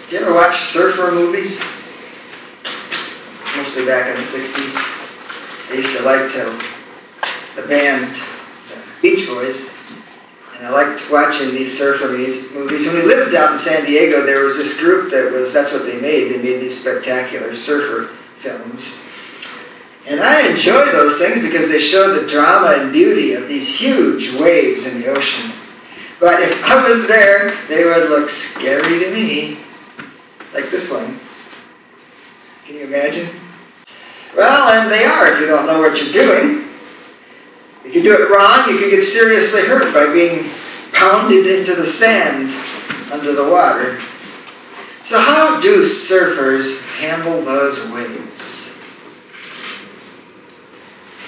Do you ever watch surfer movies? Mostly back in the 60s. I used to like the band, the Beach Boys, and I liked watching these surfer movies. When we lived out in San Diego, there was this group that's what they made. They made these spectacular surfer films. And I enjoy those things because they show the drama and beauty of these huge waves in the ocean. But if I was there, they would look scary to me. Like this one. Can you imagine? Well, and they are if you don't know what you're doing. If you do it wrong, you could get seriously hurt by being pounded into the sand under the water. So how do surfers handle those waves?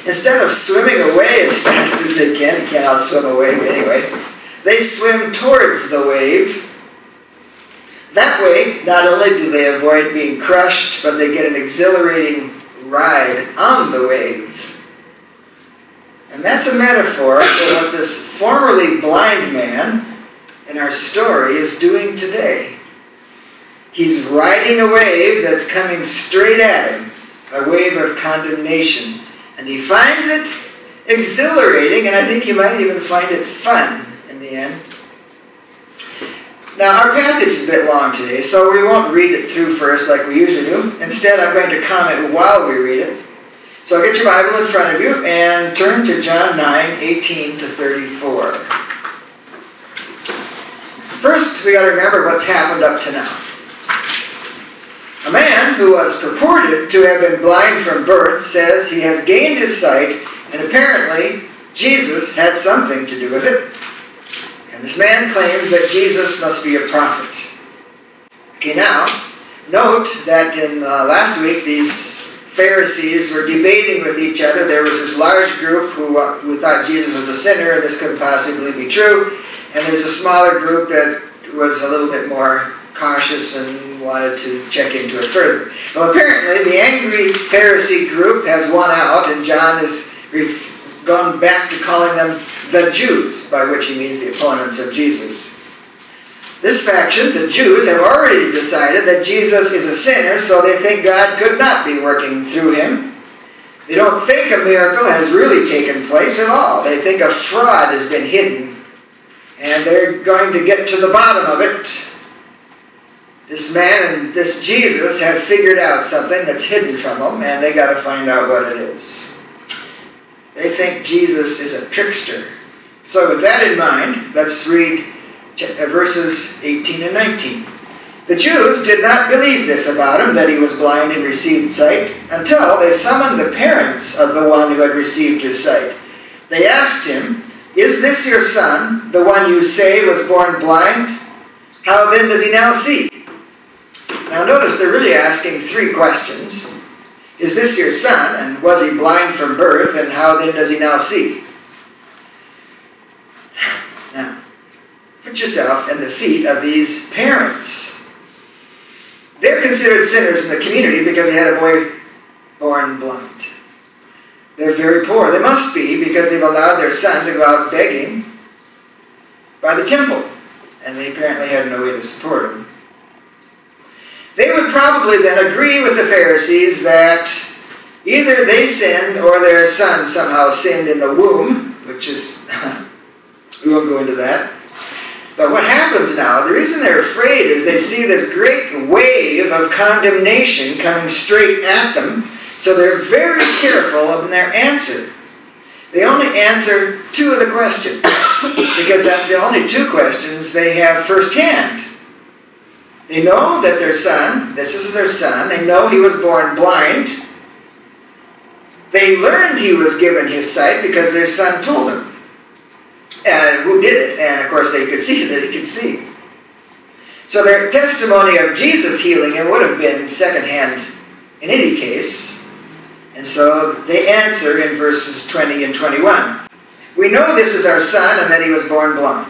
Instead of swimming away as fast as they can, you can't outswim a wave anyway, they swim towards the wave. That way, not only do they avoid being crushed, but they get an exhilarating ride on the wave. And that's a metaphor for what this formerly blind man in our story is doing today. He's riding a wave that's coming straight at him, a wave of condemnation. And he finds it exhilarating, and I think he might even find it fun in the end. Now, our passage is a bit long today, so we won't read it through first like we usually do. Instead, I'm going to comment while we read it. So get your Bible in front of you and turn to John 9:18 to 34. First, we got to remember what's happened up to now. A man who was purported to have been blind from birth says he has gained his sight, and apparently Jesus had something to do with it. And this man claims that Jesus must be a prophet. Okay, now, note that in last week these Pharisees were debating with each other. There was this large group who thought Jesus was a sinner, and this couldn't possibly be true. And there's a smaller group that was a little bit more cautious and wanted to check into it further. Well, apparently the angry Pharisee group has won out, and John has gone back to calling them the Jews, by which he means the opponents of Jesus. This faction, the Jews, have already decided that Jesus is a sinner, so they think God could not be working through him. They don't think a miracle has really taken place at all. They think a fraud has been hidden, and they're going to get to the bottom of it. This man and this Jesus have figured out something that's hidden from them, and they got to find out what it is. They think Jesus is a trickster. So with that in mind, let's read verses 18 and 19. The Jews did not believe this about him, that he was blind and received sight, until they summoned the parents of the one who had received his sight. They asked him, "Is this your son, the one you say was born blind? How then does he now see?" Now notice they're really asking three questions. Is this your son, and was he blind from birth, and how then does he now see? Now, put yourself in the feet of these parents. They're considered sinners in the community because they had a boy born blind. They're very poor. They must be because they've allowed their son to go out begging by the temple, and they apparently had no way to support him. They would probably then agree with the Pharisees that either they sinned or their son somehow sinned in the womb, which is, we won't go into that. But what happens now, the reason they're afraid is they see this great wave of condemnation coming straight at them, so they're very careful in their answer. They only answer two of the questions, because that's the only two questions they have firsthand. They know that their son, this is their son, they know he was born blind. They learned he was given his sight because their son told them. And who did it? And of course they could see that he could see. So their testimony of Jesus healing him would have been secondhand in any case. And so they answer in verses 20 and 21. "We know this is our son and that he was born blind,"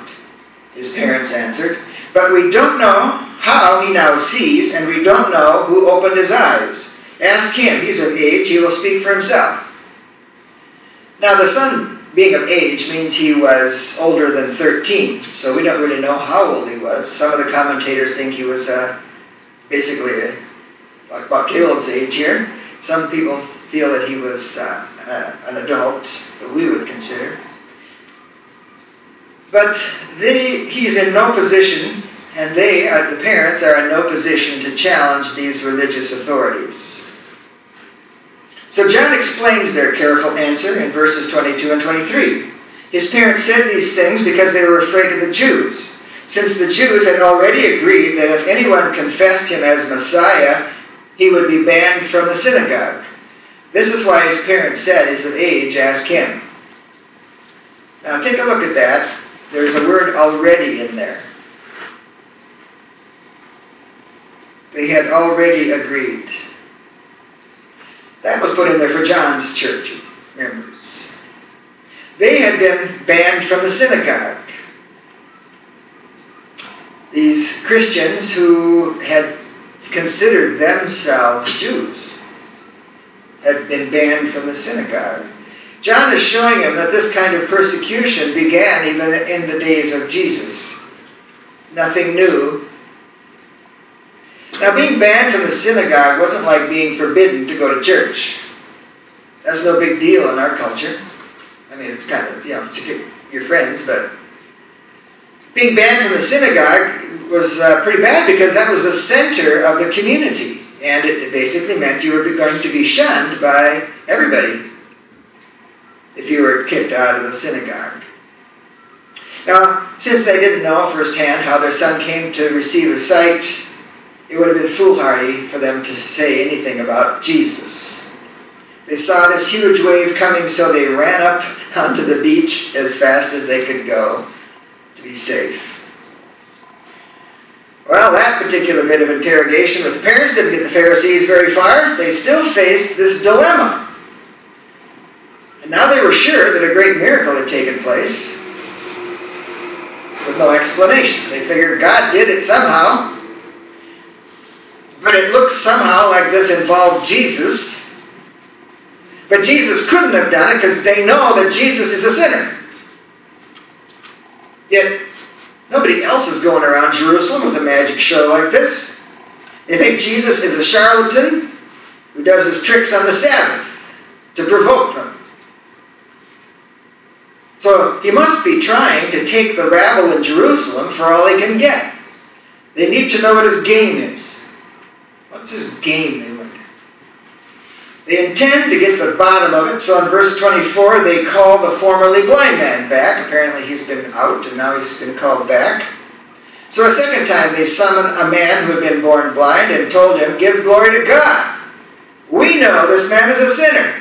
his parents answered. "But we don't know how he now sees, and we don't know who opened his eyes. Ask him. He's of age. He will speak for himself." Now the son being of age means he was older than 13. So we don't really know how old he was. Some of the commentators think he was basically like about Caleb's age here. Some people feel that he was an adult, that we would consider. But he's in no position, and the parents are in no position to challenge these religious authorities. So John explains their careful answer in verses 22 and 23. His parents said these things because they were afraid of the Jews, since the Jews had already agreed that if anyone confessed him as Messiah, he would be banned from the synagogue. This is why his parents said, "Is of age, ask him." Now take a look at that. There's a word "already" in there. They had already agreed. That was put in there for John's church members. They had been banned from the synagogue. These Christians who had considered themselves Jews had been banned from the synagogue. John is showing him that this kind of persecution began even in the days of Jesus. Nothing new. Now, being banned from the synagogue wasn't like being forbidden to go to church. That's no big deal in our culture. I mean, it's kind of, it's your friends, but being banned from the synagogue was pretty bad because that was the center of the community. And it basically meant you were going to be shunned by everybody if you were kicked out of the synagogue. Now, since they didn't know firsthand how their son came to receive a sight, it would have been foolhardy for them to say anything about Jesus. They saw this huge wave coming, so they ran up onto the beach as fast as they could go to be safe. Well, that particular bit of interrogation with the parents didn't get the Pharisees very far. They still faced this dilemma. And now they were sure that a great miracle had taken place with no explanation. They figured God did it somehow. But it looks somehow like this involved Jesus. But Jesus couldn't have done it because they know that Jesus is a sinner. Yet, nobody else is going around Jerusalem with a magic show like this. They think Jesus is a charlatan who does his tricks on the Sabbath to provoke them. So he must be trying to take the rabble in Jerusalem for all he can get. They need to know what his game is. What's his game, they wonder. They intend to get to the bottom of it, so in verse 24 they call the formerly blind man back. Apparently he's been out and now he's been called back. So a second time they summon a man who had been born blind and told him, "Give glory to God. We know this man is a sinner."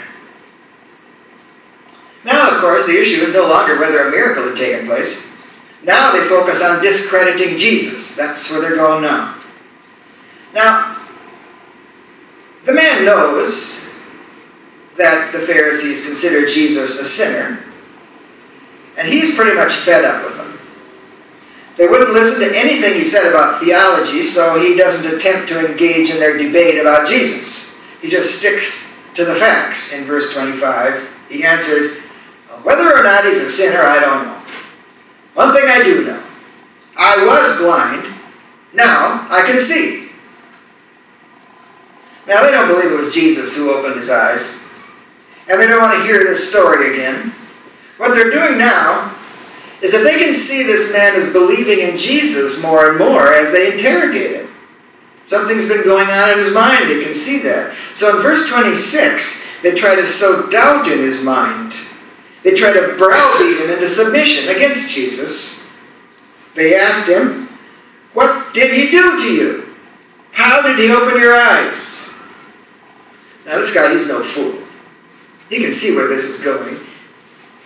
Now, of course, the issue is no longer whether a miracle had taken place. Now they focus on discrediting Jesus. That's where they're going now. Now, the man knows that the Pharisees consider Jesus a sinner, and he's pretty much fed up with them. They wouldn't listen to anything he said about theology, so he doesn't attempt to engage in their debate about Jesus. He just sticks to the facts. In verse 25, he answered, "Whether or not he's a sinner, I don't know. One thing I do know. I was blind. Now I can see." Now, they don't believe it was Jesus who opened his eyes. And they don't want to hear this story again. What they're doing now is that they can see this man is believing in Jesus more and more as they interrogate him. Something's been going on in his mind. They can see that. So in verse 26, they try to sow doubt in his mind. They try to browbeat him into submission against Jesus. They asked him, "What did he do to you? How did he open your eyes?" Now this guy, he's no fool. He can see where this is going.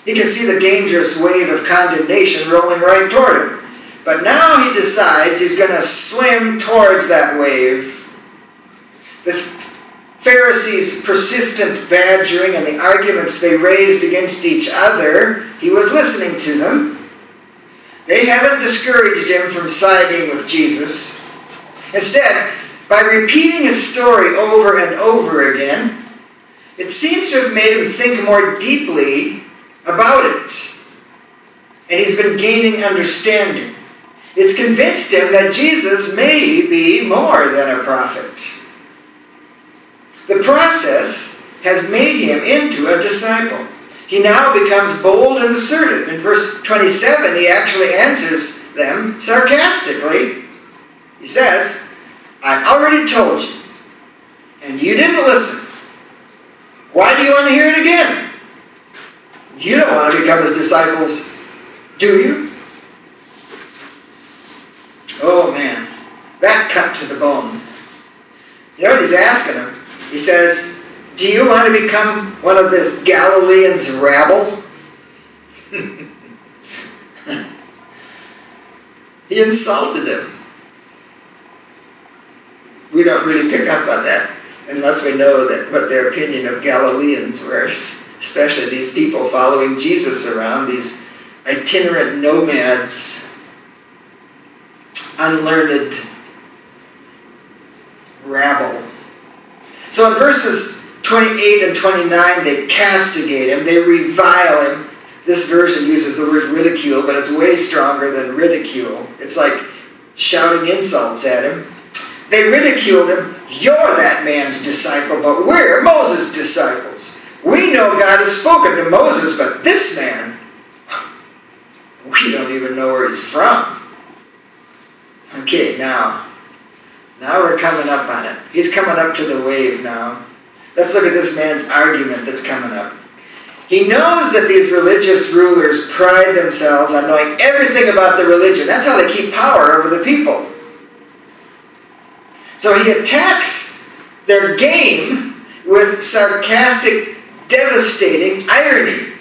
He can see the dangerous wave of condemnation rolling right toward him. But now he decides he's going to swim towards that wave. The Pharisees' persistent badgering and the arguments they raised against each other, he was listening to them. They haven't discouraged him from siding with Jesus. Instead, by repeating his story over and over again, it seems to have made him think more deeply about it. And he's been gaining understanding. It's convinced him that Jesus may be more than a prophet. The process has made him into a disciple. He now becomes bold and assertive. In verse 27, he actually answers them sarcastically. He says, I already told you, and you didn't listen. Why do you want to hear it again? You don't want to become his disciples, do you? Oh man, that cut to the bone. You know what he's asking him? He says, do you want to become one of this Galileans' rabble? He insulted him. We don't really pick up on that unless we know that what their opinion of Galileans were, especially these people following Jesus around, these itinerant nomads, unlearned rabble. So in verses 28 and 29, they castigate him, they revile him. This version uses the word ridicule, but it's way stronger than ridicule. It's like shouting insults at him. They ridiculed him. You're that man's disciple, but we're Moses' disciples. We know God has spoken to Moses, but this man, we don't even know where he's from. Okay, now we're coming up on it. He's coming up to the wave now. Let's look at this man's argument that's coming up. He knows that these religious rulers pride themselves on knowing everything about the religion. That's how they keep power over the people. So he attacks their game with sarcastic, devastating irony.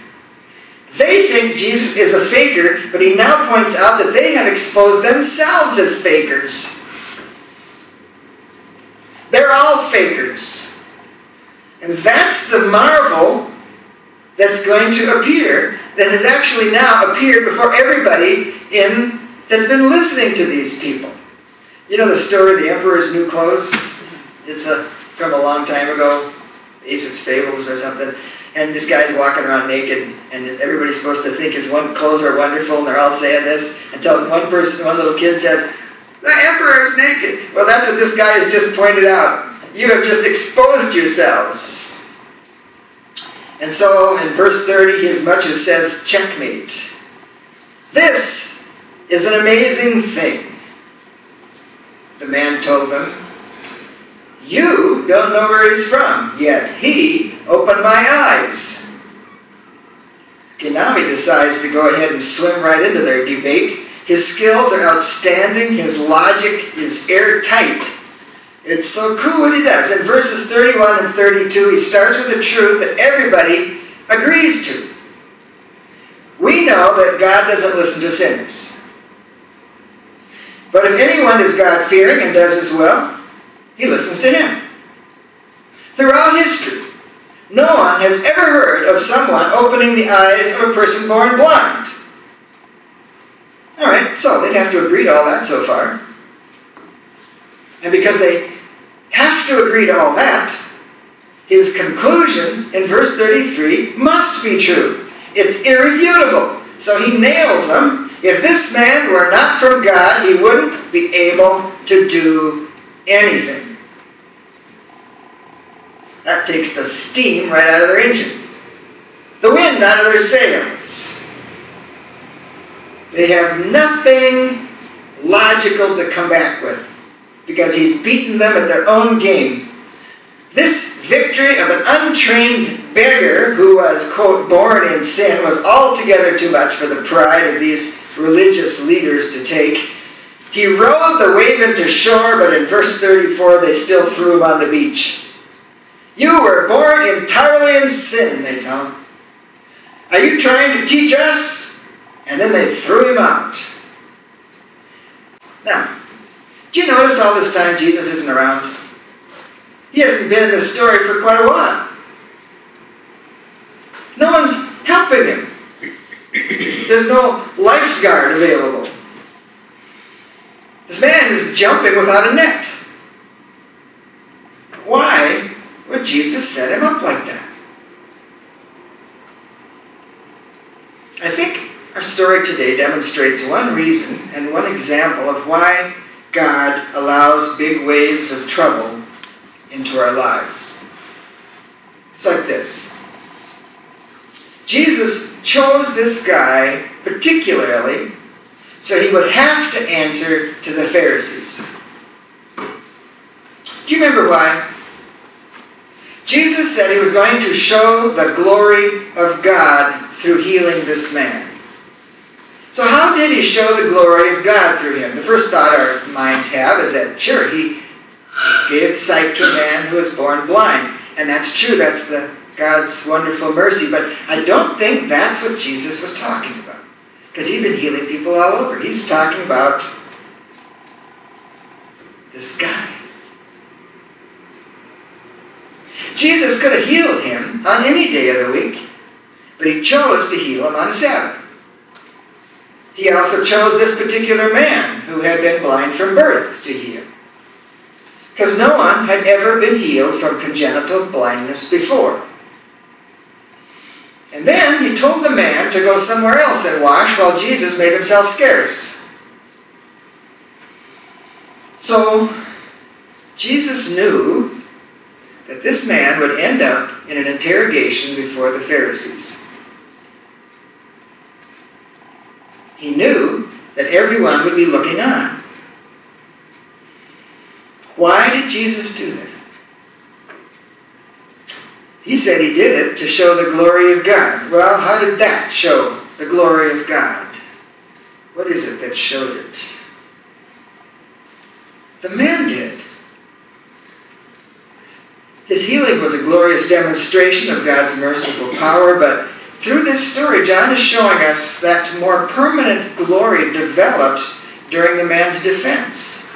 They think Jesus is a faker, but he now points out that they have exposed themselves as fakers. They're all fakers. And that's the marvel that's going to appear, that has actually now appeared before everybody that's been listening to these people. You know the story, The Emperor's New Clothes? It's from a long time ago, Aesop's Fables or something. And this guy's walking around naked, and everybody's supposed to think his clothes are wonderful, and they're all saying this, until one little kid says, the emperor is naked. Well, that's what this guy has just pointed out. You have just exposed yourselves. And so, in verse 30, he as much as says, checkmate. This is an amazing thing. The man told them, you don't know where he's from, yet he opened my eyes. Okay, now he decides to go ahead and swim right into their debate. His skills are outstanding. His logic is airtight. It's so cool what he does. In verses 31 and 32, he starts with a truth that everybody agrees to. We know that God doesn't listen to sinners. But if anyone is God-fearing and does his will, he listens to him. Throughout history, no one has ever heard of someone opening the eyes of a person born blind. All right, so they'd have to agree to all that so far. And because they have to agree to all that, his conclusion in verse 33 must be true. It's irrefutable. So he nails them. If this man were not from God, he wouldn't be able to do anything. That takes the steam right out of their engine. The wind out of their sails. They have nothing logical to come back with, because he's beaten them at their own game. This victory of an untrained beggar who was, quote, born in sin was altogether too much for the pride of these religious leaders to take. He rowed the wave into shore, but in verse 34 they still threw him on the beach. You were born entirely in sin, they tell him. Are you trying to teach us? And then they threw him out. Now, do you notice all this time Jesus isn't around? He hasn't been in this story for quite a while. No one's helping him. There's no lifeguard available. This man is jumping without a net. Why would Jesus set him up like that? I think Our story today demonstrates one reason and one example of why God allows big waves of trouble into our lives. It's like this. Jesus chose this guy particularly so he would have to answer to the Pharisees. Do you remember why? Jesus said he was going to show the glory of God through healing this man. So how did he show the glory of God through him? The first thought our minds have is that, sure, he gave sight to a man who was born blind. And that's true, that's God's wonderful mercy. But I don't think that's what Jesus was talking about. Because he'd been healing people all over. He's talking about this guy. Jesus could have healed him on any day of the week, but he chose to heal him on a Sabbath. He also chose this particular man who had been blind from birth to heal, because no one had ever been healed from congenital blindness before. And then he told the man to go somewhere else and wash while Jesus made himself scarce. So Jesus knew that this man would end up in an interrogation before the Pharisees. He knew that everyone would be looking on. Why did Jesus do that? He said he did it to show the glory of God. Well, how did that show the glory of God? What is it that showed it? The man did. His healing was a glorious demonstration of God's merciful power, but through this story, John is showing us that more permanent glory developed during the man's defense.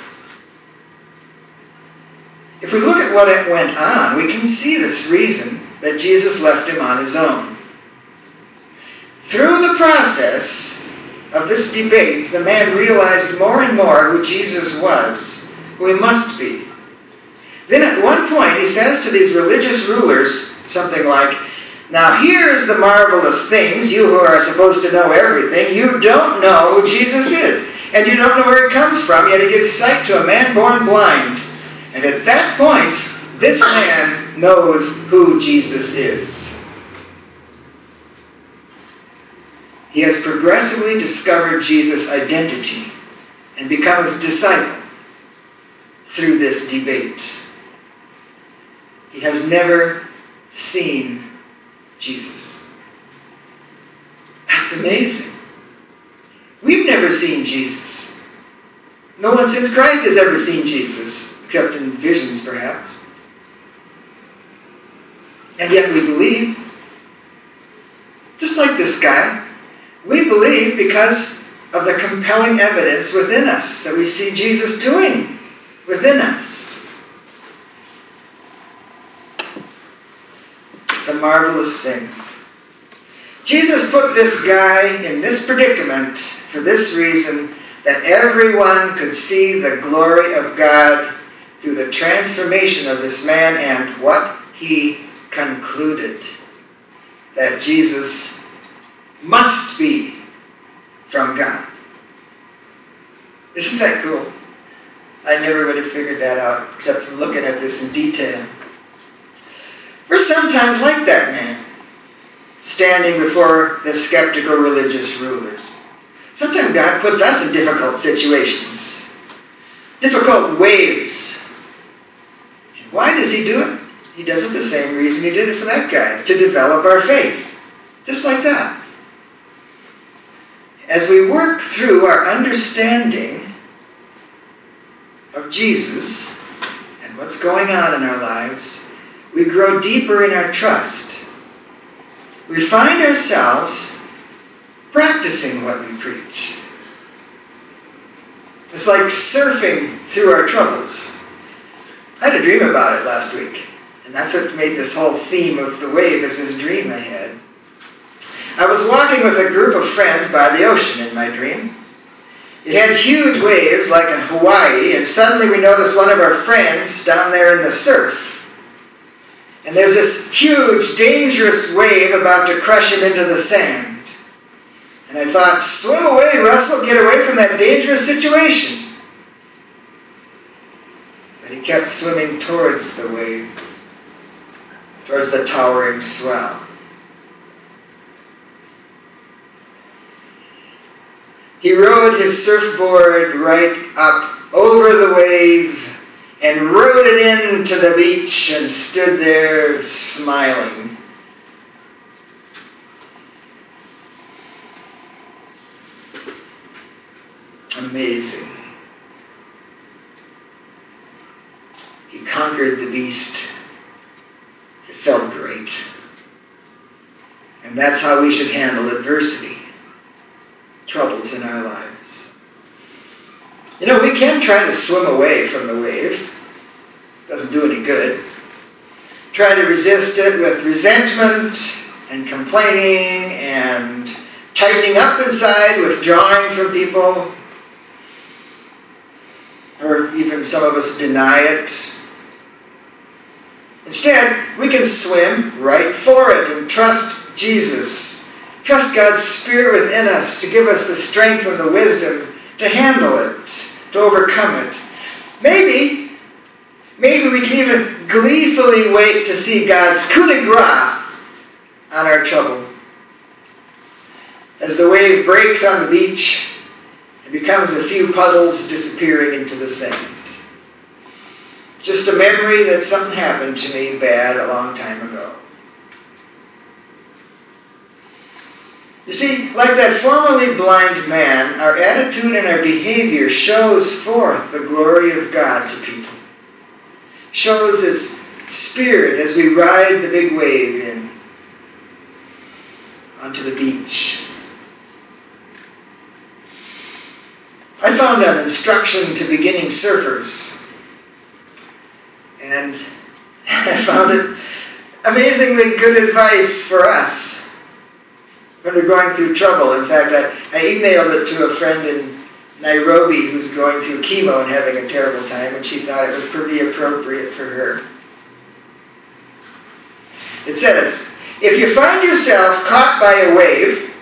If we look at what went on, we can see this reason that Jesus left him on his own. Through the process of this debate, the man realized more and more who Jesus was, who he must be. Then at one point he says to these religious rulers something like, "Now here's the marvelous things, you who are supposed to know everything, you don't know who Jesus is. And you don't know where he comes from, yet he gives sight to a man born blind." And at that point, this man knows who Jesus is. He has progressively discovered Jesus' identity and become his disciple through this debate. He has never seen Jesus. That's amazing. We've never seen Jesus. No one since Christ has ever seen Jesus, except in visions perhaps. And yet we believe. Just like this guy, we believe because of the compelling evidence within us that we see Jesus doing within us. The marvelous thing. Jesus put this guy in this predicament for this reason, that everyone could see the glory of God through the transformation of this man and what he concluded, that Jesus must be from God. Isn't that cool? I never would have figured that out except from looking at this in detail. We're sometimes like that man, standing before the skeptical religious rulers. Sometimes God puts us in difficult situations, difficult waves. And why does he do it? He does it the same reason he did it for that guy, to develop our faith. Just like that. As we work through our understanding of Jesus and what's going on in our lives, we grow deeper in our trust. We find ourselves practicing what we preach. It's like surfing through our troubles. I had a dream about it last week, and that's what made this whole theme of the wave as this dream I had. I was walking with a group of friends by the ocean in my dream. It had huge waves like in Hawaii, and suddenly we noticed one of our friends down there in the surf. And there's this huge, dangerous wave about to crush him into the sand. And I thought, swim away, Russell, get away from that dangerous situation. But he kept swimming towards the wave, towards the towering swell. He rode his surfboard right up over the wave and rode it into the beach and stood there smiling. Amazing. He conquered the beast. It felt great. And that's how we should handle adversity, troubles in our lives. You know, we can try to swim away from the wave. Doesn't do any good. Try to resist it with resentment and complaining and tightening up inside, withdrawing from people. Or even some of us deny it. Instead, we can swim right for it and trust Jesus. Trust God's Spirit within us to give us the strength and the wisdom to handle it, to overcome it. Maybe we can even gleefully wait to see God's coup de grace on our trouble. As the wave breaks on the beach, it becomes a few puddles disappearing into the sand. Just a memory that something happened to me bad a long time ago. You see, like that formerly blind man, our attitude and our behavior shows forth the glory of God to people. Shows His Spirit as we ride the big wave in onto the beach. I found an instruction to beginning surfers, and I found it amazingly good advice for us when we're going through trouble. In fact, I emailed it to a friend in Nairobi who's going through chemo and having a terrible time, and she thought it was pretty appropriate for her. It says, if you find yourself caught by a wave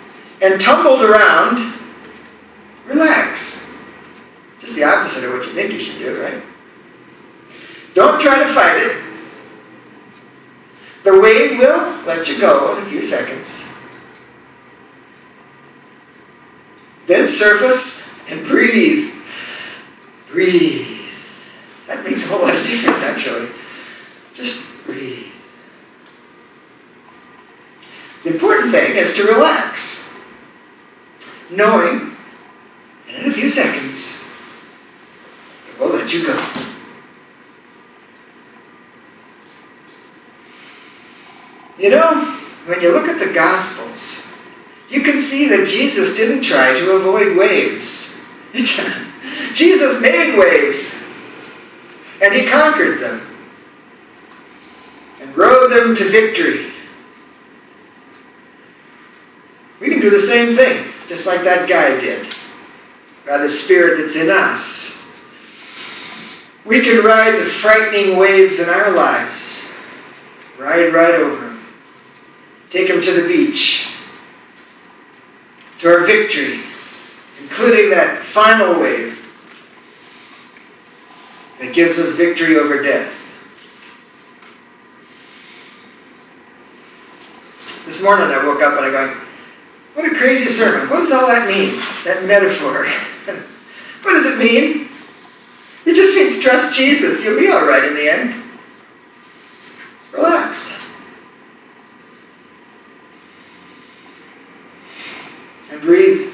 and tumbled around, relax. Just the opposite of what you think you should do, right? Don't try to fight it. The wave will let you go in a few seconds. Then surface and breathe. Breathe. That makes a whole lot of difference, actually. Just breathe. The important thing is to relax, knowing that in a few seconds, it will let you go. You know, when you look at the Gospels, you can see that Jesus didn't try to avoid waves. Jesus made waves, and He conquered them, and rode them to victory. We can do the same thing, just like that guy did, by the Spirit that's in us. We can ride the frightening waves in our lives. Ride right over them. Take them to the beach. To our victory, including that final wave that gives us victory over death. This morning I woke up and I'm going, what a crazy sermon. What does all that mean? That metaphor. What does it mean? It just means trust Jesus. You'll be all right in the end. Relax. And breathe.